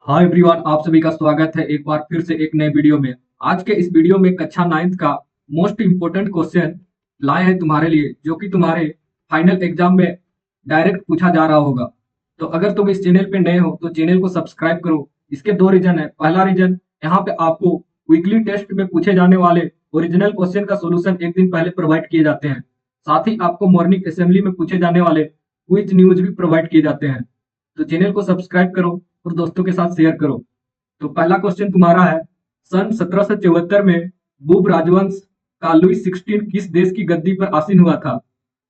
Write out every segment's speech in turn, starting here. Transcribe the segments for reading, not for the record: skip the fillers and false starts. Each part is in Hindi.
हाय एवरीवन, आप सभी का स्वागत है एक बार फिर से एक नए वीडियो में। आज के इस वीडियो में कक्षा 9th का मोस्ट इम्पोर्टेंट क्वेश्चन लाए हैं तुम्हारे लिए, जो कि तुम्हारे फाइनल एग्जाम में डायरेक्ट पूछा जा रहा होगा। तो अगर तुम इस चैनल पे नए हो तो चैनल को सब्सक्राइब करो। इसके दो रीजन है। पहला रीजन, यहाँ पे आपको वीकली टेस्ट में पूछे जाने वाले ओरिजिनल क्वेश्चन का सोल्यूशन एक दिन पहले प्रोवाइड किए जाते हैं। साथ ही आपको मॉर्निंग असेंबली में पूछे जाने वाले क्विज न्यूज भी प्रोवाइड किए जाते हैं। तो चैनल को सब्सक्राइब करो और दोस्तों के साथ शेयर करो। तो पहला क्वेश्चन तुम्हारा है, सन 1774 में बुब राजवंश का लुई 16 किस देश की गद्दी पर आसीन हुआ था?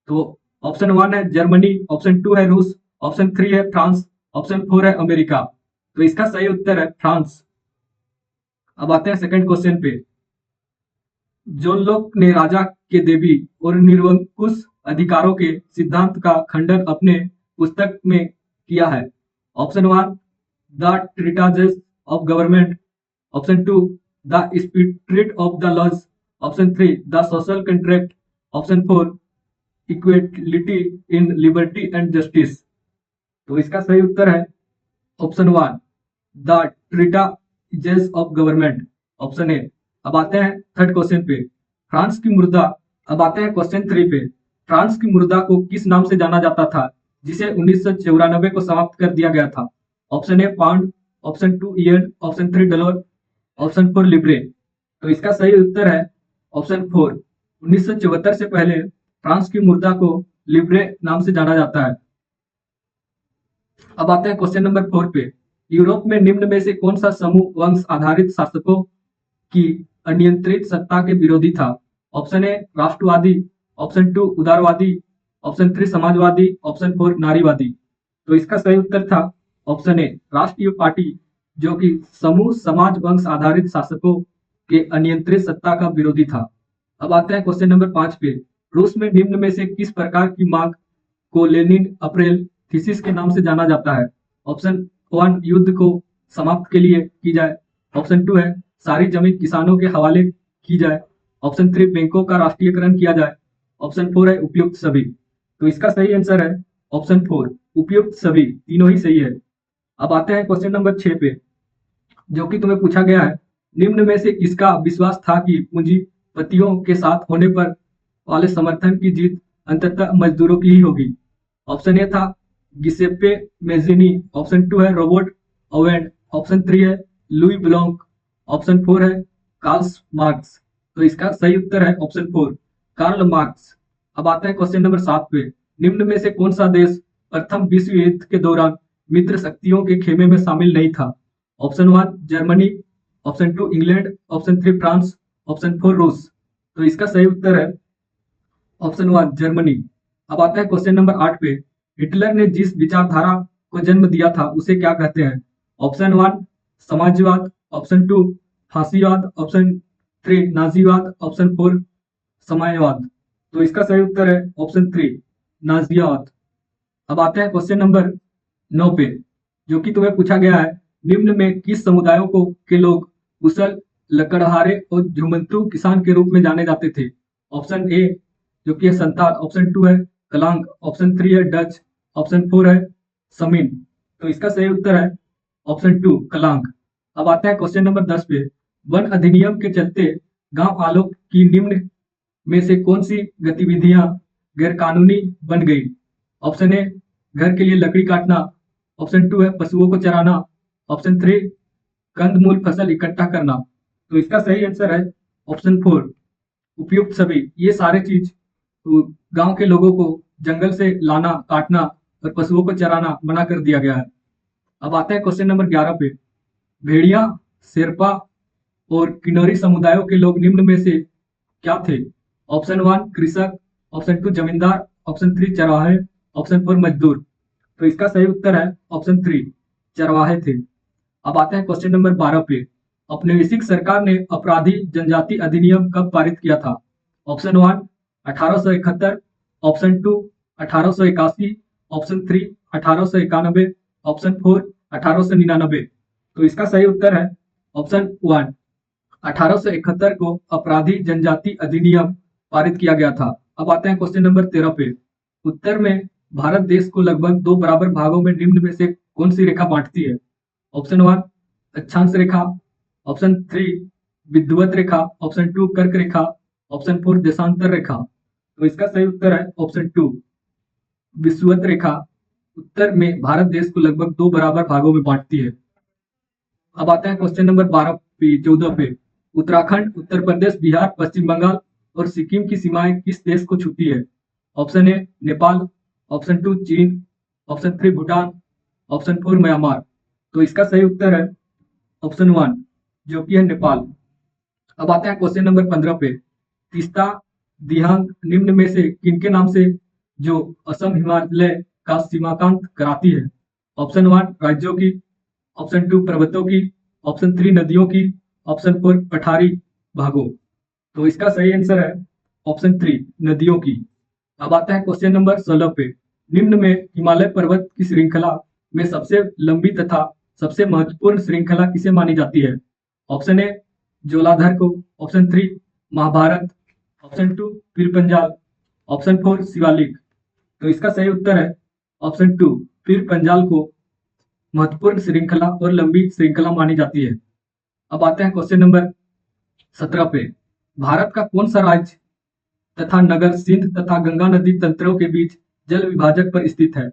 तो ऑप्शन 1 है जर्मनी, ऑप्शन 2 है रूस, ऑप्शन 3 है फ्रांस, ऑप्शन 4 है अमेरिका। तो इसका सही उत्तर है फ्रांस। अब आते हैं सेकंड क्वेश्चन पे। जॉन लॉक ने राजा के देवी और निरंकुश अधिकारों के सिद्धांत का खंडन अपने पुस्तक में किया है। Option 1 the treatises of government, option 2 the spirit of the laws, option 3 the social contract, option 4 equality in liberty and justice. तो इसका सही उत्तर है option 1 the treatises of government, option A. अब आते हैं थर्ड क्वेश्चन पे। फ्रांस की मुर्दा अब आते हैं क्वेश्चन 3 पे। फ्रांस की मुर्दा को किस नाम से जाना जाता था, जिसे 1994 को समाप्त कर दिया गया था? Option A pound, option 2 yen, option 3 dollar, option 4 लिब्रे। तो इसका सही उत्तर है ऑप्शन 4। 1974 से पहले फ्रांस की मुर्दा को लिब्रे नाम से जाना जाता है। अब आते हैं क्वेश्चन नंबर 4 पे। यूरोप में निम्न में से कौन सा समूह वंश आधारित शासकों की अनियंत्रित सत्ता के विरोधी था? ऑप्शन ए राष्ट्रवादी, ऑप्शन 2 उदारवादी, ऑप्शन 3 समाजवादी, ऑप्शन 4 नारीवादी। तो इसका सही उत्तर था ऑप्शन ए राष्ट्रीय पार्टी, जो कि समूह समाज वंश आधारित शासकों के अनियंत्रित सत्ता का विरोधी था। अब आते हैं क्वेश्चन नंबर 5 पे। रूस में निम्न में से किस प्रकार की मांग को लेनिन अप्रैल थीसिस के नाम से जाना जाता है? ऑप्शन 1 युद्ध को समाप्त के लिए की जाए, ऑप्शन 2 है सारी जमीन किसानों के हवाले की जाए, ऑप्शन 3 बैंकों का राष्ट्रीयकरण किया जाए, ऑप्शन 4 है उपयुक्त सभी। तो इसका सही आंसर है ऑप्शन 4 उपयुक्त सभी, तीनों ही सही है। अब आते हैं क्वेश्चन नंबर 6 पे, जो कि तुम्हें पूछा गया है। निम्न में से किसका विश्वास था कि पूंजीपतियों के साथ होने पर वाले समर्थन की जीत अंततः मजदूरों की ही होगी? ऑप्शन ए था गिसेप्पे मेजिनी, ऑप्शन 2 है रॉबर्ट ओवेन, ऑप्शन 3 है लुई ब्लॉन्क, ऑप्शन 4 है कार्ल मार्क्स। तो इसका सही उत्तर है ऑप्शन 4 कार्ल मार्क्स। अब आता है क्वेश्चन नंबर 7 पे। निम्न में से कौन सा देश प्रथम विश्व युद्ध के दौरान मित्र शक्तियों के खेमे में शामिल नहीं था? Option 1 Germany, option 2 England, option 3 France, option 4 रूस। तो इसका सही उत्तर है ऑप्शन 1 जर्मनी। अब आता है क्वेश्चन नंबर 8 पे। हिटलर ने जिस विचारधारा को जन्म दिया था उसे क्या कहते हैं? ऑप्शन 1 समाजवाद, ऑप्शन 2 फांसीवाद, ऑप्शन 3 नाजीवाद, ऑप्शन 4 समाजवाद। तो इसका सही उत्तर है ऑप्शन 3 नाजीवाद। अब आते हैं क्वेश्चन नंबर 9 पे, जो कि तुम्हें पूछा गया है। निम्न में किस समुदायों को के लोग कुशल लकड़हारे और झुमंतू किसान के रूप में जाने जाते थे? ऑप्शन ए जो कि है संताल, ऑप्शन 2 है कलांग, ऑप्शन 3 है डच, ऑप्शन 4 है समीन। तो इसका सही उत्तर है ऑप्शन 2 कलांग। अब आते हैं क्वेश्चन नंबर 10 पे। वन अधिनियम के चलते गांव वालों की निम्न में से कौन सी गतिविधियां गैरकानूनी बन गई? ऑप्शन ए घर के लिए लकड़ी काटना, ऑप्शन 2 है पशुओं को चराना, ऑप्शन 3 कंदमूल फसल इकट्ठा करना। तो इसका सही आंसर है ऑप्शन 4 उपयुक्त सभी। ये सारे चीज तो गांव के लोगों को जंगल से लाना, काटना और पशुओं को चराना मना कर दिया गया है। अब आते हैं क्वेश्चन नंबर 11 पे। भेड़िया, शेरपा और किन्नौरी समुदायों के लोग निम्न में से क्या थे? ऑप्शन 1 कृषक, ऑप्शन 2 जमींदार, ऑप्शन 3 चरवाहे, ऑप्शन 4 मजदूर। तो इसका सही उत्तर है ऑप्शन 3 चरवाहे थे। अब आते हैं क्वेश्चन नंबर 12 पे। औपनिवेशिक सरकार ने अपराधी जनजाति अधिनियम कब पारित किया था? Option 1 1871, option 2 1881, option 3 1891, option 4 1899। तो इसका सही उत्तर है ऑप्शन 1 1871 को अपराधी जनजाति अधिनियम पारित किया गया था। अब आते हैं क्वेश्चन नंबर 13 पे। उत्तर में भारत देश को लगभग 2 बराबर भागों में निम्न में से कौन सी रेखा बांटती है? ऑप्शन 1 अक्षांश रेखा, ऑप्शन 3 विषुवत रेखा, ऑप्शन 2 कर्क रेखा, ऑप्शन 4 देशांतर रेखा। तो इसका सही उत्तर है ऑप्शन 2 विषुवत रेखा। उत्तर में भारत देश को लगभग 2 बराबर भागों में बांटती है। अब आते हैं क्वेश्चन नंबर 14 पे। उत्तराखंड, उत्तर प्रदेश, बिहार, पश्चिम बंगाल और सिक्किम की सीमाएं किस देश को छूती है? ऑप्शन ए नेपाल, ऑप्शन 2 चीन, ऑप्शन 3 भूटान, ऑप्शन 4 म्यांमार। तो इसका सही उत्तर है ऑप्शन 1 जो कि है नेपाल। अब आते हैं क्वेश्चन नंबर 15 पे। तीस्ता दिहांग निम्न में से किनके नाम से जो असम हिमालय का सीमांकन कराती है? ऑप्शन 1 राज्यों की, ऑप्शन 2 पर्वतों की, ऑप्शन 3 नदियों की, ऑप्शन 4 पठारी भागों। तो इसका सही आंसर है ऑप्शन 3 नदियों की। अब आता है क्वेश्चन नंबर 16 पे। निम्न में हिमालय पर्वत की श्रृंखला में सबसे लंबी तथा सबसे महत्वपूर्ण श्रृंखला किसे मानी जाती है? ऑप्शन ए जोलाधर को, option 3 Mahabharat, option 2 Pir Panjal, option 4 Shivalik. तो इसका सही उत्तर है ऑप्शन 2 पीर पंजाल को महत्वपूर्ण श्रृंखला और लंबी श्रृंखला मानी जाती है। अब आते हैं क्वेश्चन नंबर 17 पे। भारत का कौन सा राज्य तथा नगर सिंध तथा गंगा नदी तंत्रों के बीच जल विभाजक पर स्थित है?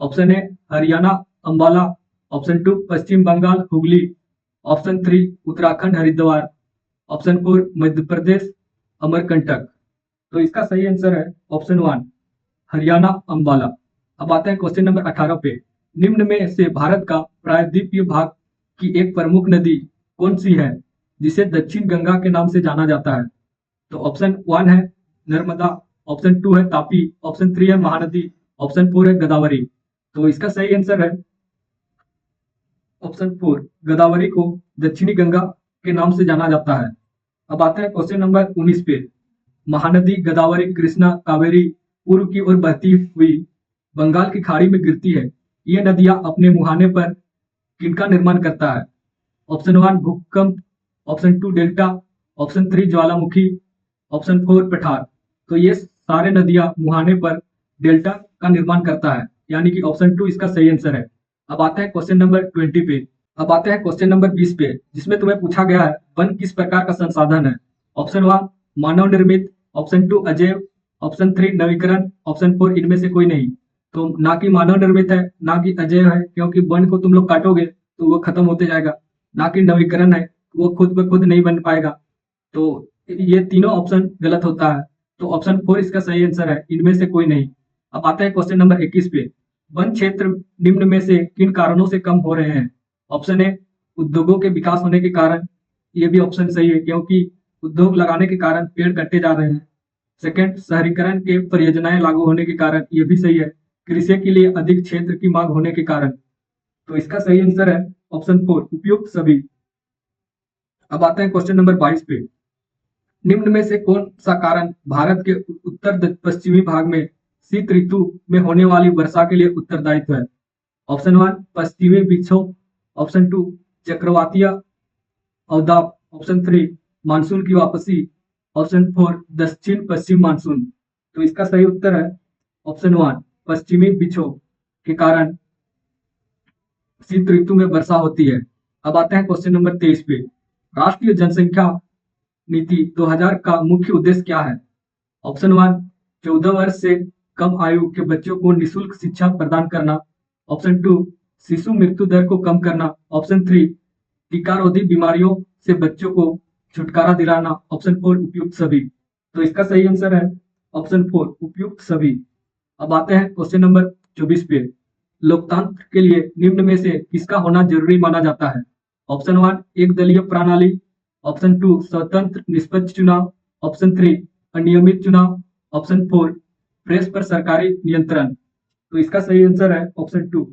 Option A Haryana Ambala, option 2 Paschim Bangal Hooghly, option 3 Uttarakhand Haridwar, option 4 Madhya Pradesh Amarkantak. तो इसका सही आंसर है ऑप्शन 1 हरियाणा अंबाला। अब आते हैं क्वेश्चन नंबर 18 पे। निम्न में से भारत का प्रायद्वीपीय भाग की एक प्रमुख नदी कौन सी है जिसे दक्षिण गंगा के नाम से जाना जाता है? तो ऑप्शन 1 है नर्मदा, ऑप्शन 2 है तापी, ऑप्शन 3 है महानदी, ऑप्शन 4 है गोदावरी। तो इसका सही आंसर है ऑप्शन 4 गोदावरी को दक्षिणी गंगा के नाम से जाना जाता है। अब आते हैं क्वेश्चन नंबर 19 पे। महानदी गोदावरी कृष्णा कावेरी पूर्व की ओर बहती हुई बंगाल की खाड़ी में गिरती है। ये नदियां अपने मुहाने पर किनका निर्माण करता है? ऑप्शन 1 भूकंप, ऑप्शन 2 डेल्टा, ऑप्शन 3 ज्वालामुखी, ऑप्शन 4 पठार। तो ये सारे नदियां मुहाने पर डेल्टा का निर्माण करता है, यानी कि ऑप्शन 2 इसका सही आंसर है। अब आते हैं क्वेश्चन नंबर 20 पे। अब आते हैं क्वेश्चन नंबर 20 पे, जिसमें तुम्हें पूछा गया है वन किस प्रकार का संसाधन है? ऑप्शन 1 मानव निर्मित, ऑप्शन 2 अजैव, ऑप्शन 3 नवीकरण, ऑप्शन 4 इनमें से कोई नहीं। तो ना कि मानव निर्मित है, ना कि अजैव है, क्योंकि वन को तुम लोग काटोगे तो वो खत्म होते जाएगा, ना कि नवीकरण है, वो खुद ब खुद नहीं बन पाएगा। तो ये तीनों ऑप्शन गलत होता है। तो ऑप्शन 4 इसका सही आंसर है, इनमें से कोई नहीं। अब आता है क्वेश्चन नंबर 21 पे। वन क्षेत्र निम्न में से किन कारणों से कम हो रहे हैं? ऑप्शन ए उद्योगों के विकास होने के कारण, ये भी ऑप्शन सही है क्योंकि उद्योग लगाने के कारण पेड़ कटे जा रहे हैं। सेकंड शहरीकरण के परियोजनाएं लागू होने के कारण, ये भी सही है। कृषि के लिए अधिक क्षेत्र की मांग होने के कारण। तो इसका सही आंसर है ऑप्शन 4 उपयुक्त सभी। अब आते हैं क्वेश्चन नंबर 22 पे। निम्न में से कौन सा कारण भारत के उत्तर पश्चिमी भाग में शीत ऋतु में होने वाली वर्षा के लिए उत्तरदायित्व है? ऑप्शन 1 पश्चिमी विक्षोभ, ऑप्शन 2 चक्रवातीय अवदाब, ऑप्शन 3 मानसून की वापसी, ऑप्शन 4 दक्षिण पश्चिम मानसून। तो इसका सही उत्तर है ऑप्शन 1 पश्चिमी विक्षोभ के कारण शीत ऋतु में वर्षा होती है। अब आते हैं क्वेश्चन नंबर 23 पे। राष्ट्रीय जनसंख्या नीति 2000 का मुख्य उद्देश्य क्या है? ऑप्शन 1 14 वर्ष से कम आयु के बच्चों को निःशुल्क शिक्षा प्रदान करना, ऑप्शन 2 शिशु मृत्यु दर को कम करना, ऑप्शन 3 टीकारोधी बीमारियों से बच्चों को छुटकारा दिलाना, ऑप्शन 4 उपयुक्त सभी। तो इसका सही आंसर है ऑप्शन 4 उपयुक्त सभी। अब आते हैं क्वेश्चन नंबर 24 पे। लोकतंत्र के लिए निम्न में से किसका होना जरूरी माना जाता है? ऑप्शन 1 एक दलीय प्रणाली, ऑप्शन 2 स्वतंत्र निष्पक्ष चुनाव, ऑप्शन 3 अनियमित चुनाव, ऑप्शन 4 प्रेस पर सरकारी नियंत्रण। तो इसका सही आंसर है ऑप्शन 2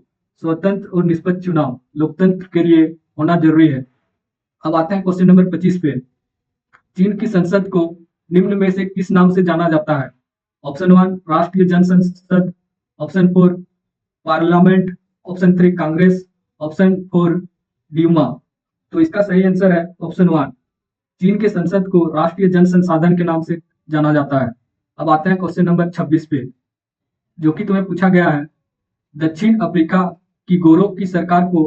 स्वतंत्र और निष्पक्ष चुनाव लोकतंत्र के लिए होना जरूरी है। अब आते हैं क्वेश्चन नंबर 25 पे। चीन की संसद को निम्न में से किस नाम से जाना जाता है? ऑप्शन 1 राष्ट्रीय जन संसद, option 4 parliament, option 3 Congress, option 4 Duma. तो इसका सही आंसर है ऑप्शन 1 चीन के संसद को राष्ट्रीय जन संसाधन के नाम से जाना जाता है। अब आते हैं क्वेश्चन नंबर 26 पे, जो कि तुम्हें पूछा गया है दक्षिण अफ्रीका की गोरों की सरकार को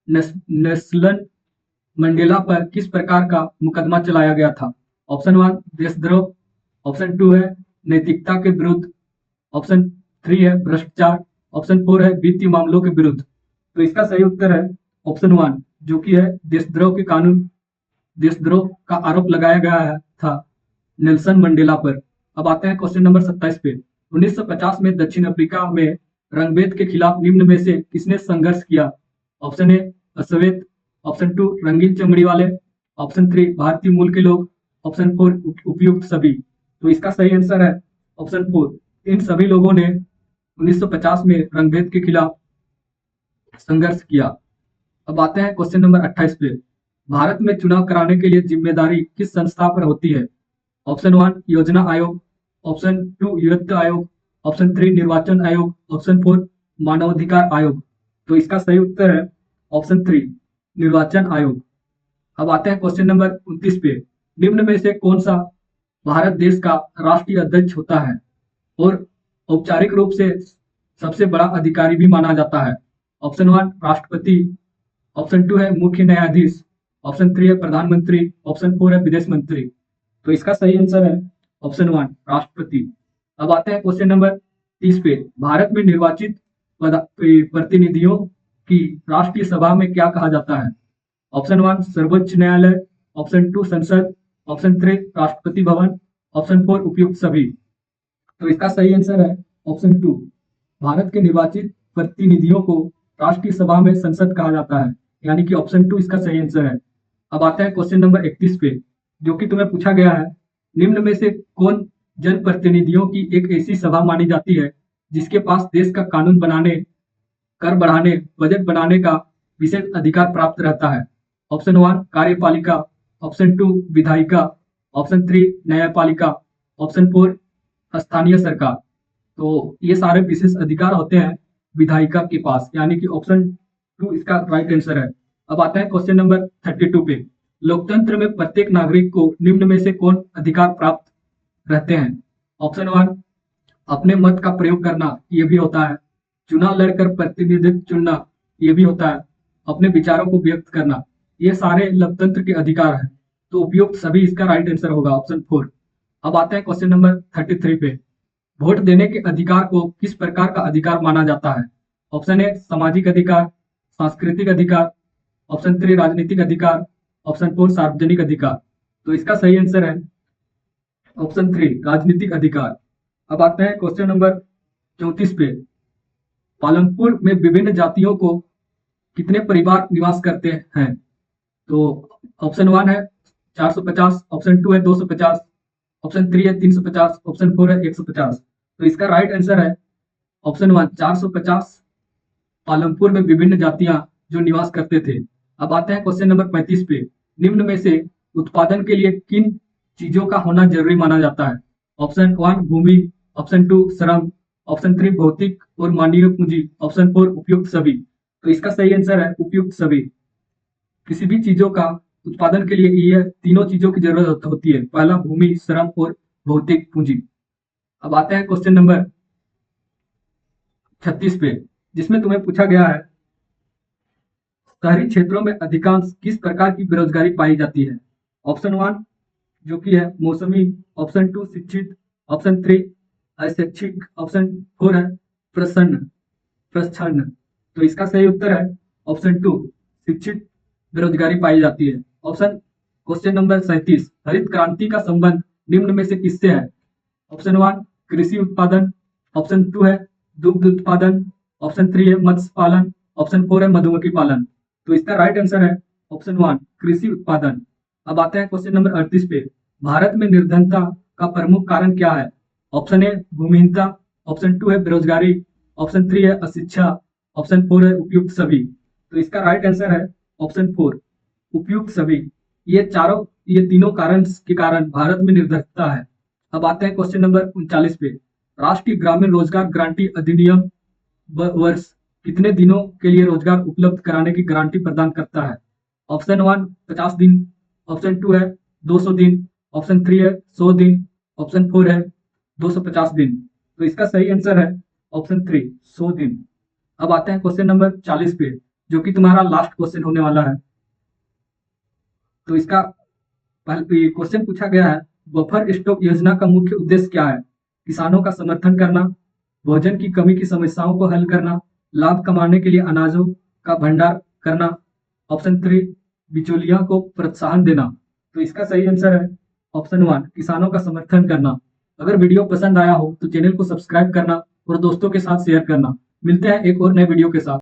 नेल्सन मंडेला पर किस प्रकार का मुकदमा चलाया गया था? ऑप्शन 1 देशद्रोह, ऑप्शन 2 है नैतिकता के विरुद्ध, ऑप्शन 3 है भ्रष्टाचार, ऑप्शन 4 है वित्तीय मामलों के विरुद्ध। तो इसका सही उत्तर है ऑप्शन 1 जो कि है देशद्रोह का आरोप लगाया गया था नेल्सन मंडेला पर। अब आते हैं क्वेश्चन नंबर 27 पे। 1950 में दक्षिण अफ्रीका में रंगभेद के खिलाफ निम्न में से किसने संघर्ष किया? ऑप्शन ए अश्वेत, ऑप्शन 2 रंगीन चमड़ी वाले, ऑप्शन 3 भारतीय मूल के लोग, ऑप्शन 4 उपयुक्त सभी। तो इसका सही आंसर है ऑप्शन 4। इन सभी लोगों ने 1950 में रंगभेद के खिलाफ संघर्ष किया। अब आते हैं क्वेश्चन नंबर 28 पे। भारत में चुनाव कराने के लिए जिम्मेदारी किस संस्था पर होती है? ऑप्शन 1 योजना आयोग, ऑप्शन 2 युक्त आयोग, ऑप्शन 3 निर्वाचन आयोग, ऑप्शन 4 मानवाधिकार आयोग। तो इसका सही उत्तर है ऑप्शन 3 निर्वाचन आयोग। अब आते हैं क्वेश्चन नंबर 29 पे। निम्न में से कौन सा भारत देश का राष्ट्रीय अध्यक्ष होता है और औपचारिक रूप से सबसे बड़ा अधिकारी भी माना जाता है? ऑप्शन 1 राष्ट्रपति, ऑप्शन 2 है मुख्य न्यायाधीश, ऑप्शन 3 है प्रधानमंत्री, ऑप्शन 4 है विदेश मंत्री। तो इसका सही आंसर है ऑप्शन 1 राष्ट्रपति। अब आते हैं क्वेश्चन नंबर 30 पे। भारत में निर्वाचित प्रतिनिधियों की राष्ट्रीय सभा में क्या कहा जाता है? ऑप्शन 1 सर्वोच्च न्यायालय, ऑप्शन 2 संसद, ऑप्शन 3 राष्ट्रपति भवन, ऑप्शन 4 उपयुक्त सभी। तो इसका सही आंसर है ऑप्शन 2। भारत के निर्वाचित प्रतिनिधियों को राष्ट्रीय सभा में संसद कहा जाता है, यानी कि ऑप्शन 2 इसका सही आंसर है। अब आता है क्वेश्चन नंबर 31 पे, जो कि तुम्हें पूछा गया है। निम्न में से कौन जनप्रतिनिधियों की एक ऐसी सभा मानी जाती है जिसके पास देश का कानून बनाने, कर बढ़ाने, बजट बनाने का विशेष अधिकार प्राप्त रहता है? ऑप्शन 1 कार्यपालिका, ऑप्शन 2 विधायिका, ऑप्शन 3 न्यायपालिका, ऑप्शन 4 स्थानीय सरकार। तो ये सारे विशेष अधिकार होते हैं विधायिका के पास, यानी कि ऑप्शन 2 इसका राइट आंसर है। अब आता है क्वेश्चन नंबर 32 पे। लोकतंत्र में प्रत्येक नागरिक को निम्न में से कौन अधिकार प्राप्त रहते हैं? ऑप्शन 1 अपने मत का प्रयोग करना, ये भी होता है। चुनाव लड़कर प्रतिनिधित्व चुनना, ये भी होता है। अपने विचारों को व्यक्त करना, ये सारे लोकतंत्र के अधिकार हैं। तो उपयुक्त सभी इसका राइट आंसर होगा ऑप्शन 4। अब आता है क्वेश्चन नंबर 33 पे। वोट देने के अधिकार को किस प्रकार का अधिकार माना जाता है? ऑप्शन ए सामाजिक अधिकार, सांस्कृतिक अधिकार, ऑप्शन 3 राजनीतिक अधिकार, ऑप्शन 4 सार्वजनिक अधिकार। तो इसका सही आंसर है ऑप्शन 3 राजनीतिक अधिकार। अब आते हैं क्वेश्चन नंबर 34 पे। पालमपुर में विभिन्न जातियों को कितने परिवार निवास करते हैं? तो ऑप्शन 1 है 450, ऑप्शन 2 है 250, ऑप्शन 3 है 350, ऑप्शन 4 है 150। तो इसका राइट आंसर है ऑप्शन 1 450 पालमपुर में विभिन्न जातियां जो निवास करते थे। अब आते हैं क्वेश्चन नंबर 35 पे। निम्न में से उत्पादन के लिए किन चीजों का होना जरूरी माना जाता है? ऑप्शन 1 भूमि, ऑप्शन 2 श्रम, ऑप्शन 3 भौतिक और मानवीय पूंजी, ऑप्शन 4 उपयुक्त सभी। तो इसका सही आंसर है उपयुक्त सभी। किसी भी चीजों का उत्पादन के लिए ये तीनों चीजों की जरूरत होती है, पहला भूमि, श्रम और भौतिक पूंजी। अब आते हैं क्वेश्चन नंबर 36 पे, जिसमें तुम्हें पूछा गया है शहरी क्षेत्रों में अधिकांश किस प्रकार की बेरोजगारी पाई जाती है? ऑप्शन 1 जो कि है मौसमी, ऑप्शन 2 शिक्षित, ऑप्शन 3 अशैक्षिक, ऑप्शन 4 है प्रच्छन्न। तो इसका सही उत्तर है ऑप्शन 2 शिक्षित बेरोजगारी पाई जाती है। Option question number 37। हरित क्रांति का संबंध निम्न में से किससे है? ऑप्शन 1 कृषि उत्पादन, ऑप्शन 2 है दुग्ध उत्पादन, ऑप्शन 3 है मत्स्य पालन, ऑप्शन 4 है मधुमक्खी पालन। तो इसका राइट आंसर है ऑप्शन 1 कृषि उत्पादन। अब आते हैं क्वेश्चन नंबर 38 पे। भारत में निर्धनता का प्रमुख कारण क्या है? ऑप्शन ए भूमिहीनता, ऑप्शन 2 है बेरोजगारी, ऑप्शन 3 है अशिक्षा, ऑप्शन 4 है उपयुक्त सभी। तो इसका राइट आंसर है ऑप्शन 4 उपयुक्त सभी। ये तीनों कारण के कारण भारत में निर्धनता है। अब आते हैं क्वेश्चन नंबर 39 पे। राष्ट्रीय ग्रामीण रोजगार गारंटी अधिनियम वर्ष कितने दिनों के लिए रोजगार उपलब्ध कराने की गारंटी प्रदान करता है? ऑप्शन 1 50 दिन, ऑप्शन 2 है 200 दिन, ऑप्शन 3 है 100 दिन, ऑप्शन 4 है 250 दिन। तो इसका सही आंसर है ऑप्शन 3 100 दिन। अब आते हैं क्वेश्चन नंबर 40 पे। जो कि तुम्हारा लास्ट क्वेश्चन होने वाला है। तो इसका क्वेश्चन पूछा गया है, बफर स्टॉक योजना का मुख्य उद्देश्य क्या है? किसानों का समर्थन करना, भोजन की कमी की समस्याओं को हल करना, लाभ कमाने के लिए अनाजों का भंडार करना, ऑप्शन 3 बिचौलियों को प्रोत्साहन देना। तो इसका सही आंसर है ऑप्शन 1 किसानों का समर्थन करना। अगर वीडियो पसंद आया हो तो चैनल को सब्सक्राइब करना और दोस्तों के साथ शेयर करना। मिलते हैं एक और नए वीडियो के साथ।